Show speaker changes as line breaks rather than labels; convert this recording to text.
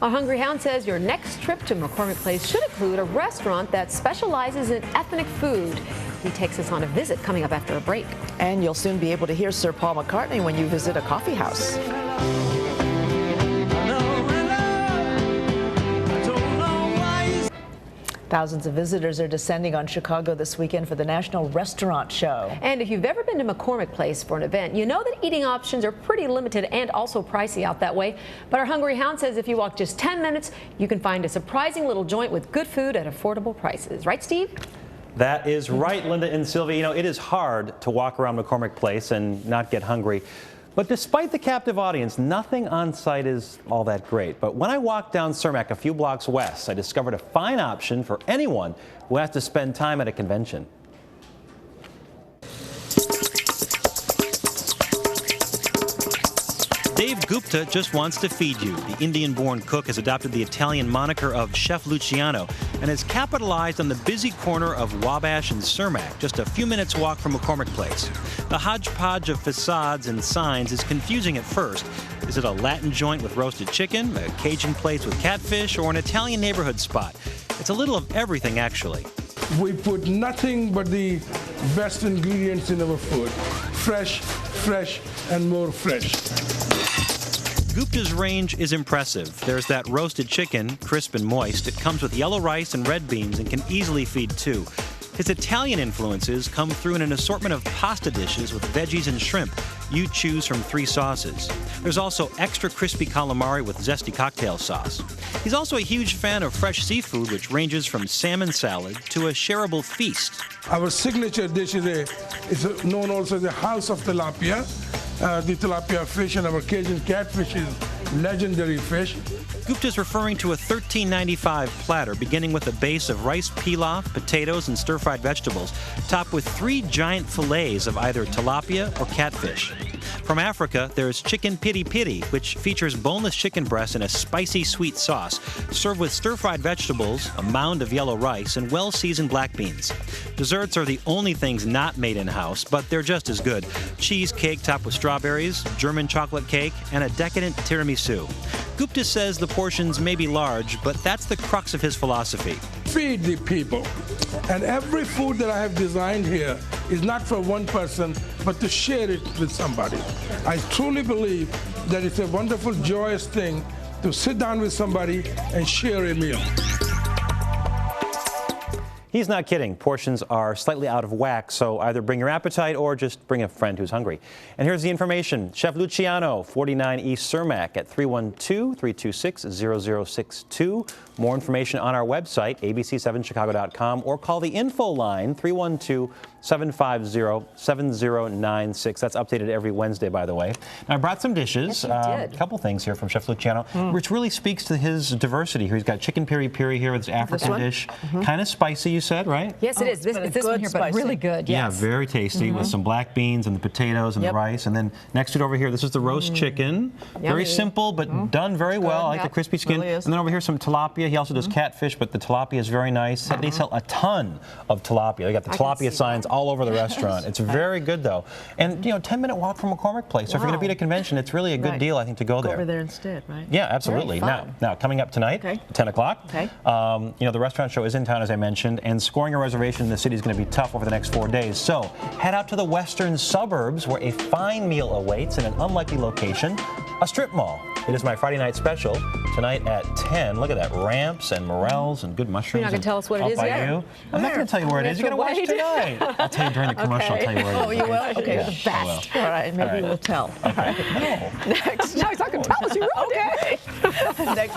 A Hungry Hound says your next trip to McCormick Place should include a restaurant that specializes in ethnic food. He takes us on a visit coming up after a break.
And you'll soon be able to hear Sir Paul McCartney when you visit a coffee house. Thousands of visitors are descending on Chicago this weekend for the National Restaurant Show.
And if you've ever been to McCormick Place for an event, you know that eating options are pretty limited and also pricey out that way. But our Hungry Hound says if you walk just 10 minutes, you can find a surprising little joint with good food at affordable prices. Right, Steve?
That is right, Linda and Sylvia. You know, it is hard to walk around McCormick Place and not get hungry. But despite the captive audience, nothing on site is all that great. But when I walked down Cermak a few blocks west, I discovered a fine option for anyone who has to spend time at a convention. Dave Gupta just wants to feed you. The Indian-born cook has adopted the Italian moniker of Chef Luciano and has capitalized on the busy corner of Wabash and Cermak, just a few minutes walk from McCormick Place. The hodgepodge of facades and signs is confusing at first. Is it a Latin joint with roasted chicken, a Cajun place with catfish, or an Italian neighborhood spot? It's a little of everything, actually.
We put nothing but the best ingredients in our food. Fresh, and more fresh.
Gupta's range is impressive. There's that roasted chicken, crisp and moist. It comes with yellow rice and red beans and can easily feed two. His Italian influences come through in an assortment of pasta dishes with veggies and shrimp. You choose from 3 sauces. There's also extra crispy calamari with zesty cocktail sauce. He's also a huge fan of fresh seafood, which ranges from salmon salad to a shareable feast.
Our signature dish is known also as the House of Tilapia. The tilapia fish and our Cajun catfish is legendary fish.
Gupta's referring to a $13.95 platter beginning with a base of rice pilaf, potatoes, and stir-fried vegetables, topped with 3 giant fillets of either tilapia or catfish. From Africa, there's chicken piri piri, which features boneless chicken breasts in a spicy sweet sauce, served with stir-fried vegetables, a mound of yellow rice, and well-seasoned black beans. Desserts are the only things not made in-house, but they're just as good. Cheesecake topped with strawberries, German chocolate cake, and a decadent tiramisu. Gupta says the portions may be large, but that's the crux of his philosophy.
Feed the people. And every food that I have designed here is not for one person, but to share it with somebody. I truly believe that it's a wonderful, joyous thing to sit down with somebody and share a meal.
He's not kidding. Portions are slightly out of whack, so either bring your appetite or just bring a friend who's hungry. And here's the information. Chef Luciano, 49 East Cermak at 312-326-0062. More information on our website, abc7chicago.com, or call the info line, 312-750-7096. That's updated every Wednesday, by the way. Now, I brought some dishes.
Yes,
a couple things here from Chef Luciano, which really speaks to his diversity here. He's got chicken piri piri here with this African dish. Kind of spicy, you said, right?
Yes, it is. It's this one here, but really good. Yes.
Yeah, very tasty with some black beans and the potatoes and the rice. And then next to it over here, this is the roast chicken.
Yummy.
Very simple, but done very well. I like the crispy skin.
Really
and then over here, some tilapia. He also does catfish, but the tilapia is very nice. They sell a ton of tilapia. They got the tilapia signs all over the restaurant. It's very good, though. And, you know, 10-minute walk from McCormick Place. So if you're going to be at a convention, it's really a good deal, I think, to go there.
Go over there instead, right?
Yeah, absolutely. Now, coming up tonight, 10 o'clock, you know, the restaurant show is in town, as I mentioned, and scoring a reservation in the city is going to be tough over the next 4 days. So head out to the western suburbs where a fine meal awaits in an unlikely location, a strip mall. It is my Friday night special tonight at 10. Look at that, ramps and morels and good mushrooms.
You're not going to tell us what it is yet?
I'm not going to tell you where it is. You're going to watch tonight. I'll tell you during the commercial. I'll tell you where it is.
Oh, you will? Okay,
Yeah,
the best.
I will.
All right, maybe we'll tell.
Okay.
Next.
Now he's not going to tell us. You ruined it.
Next.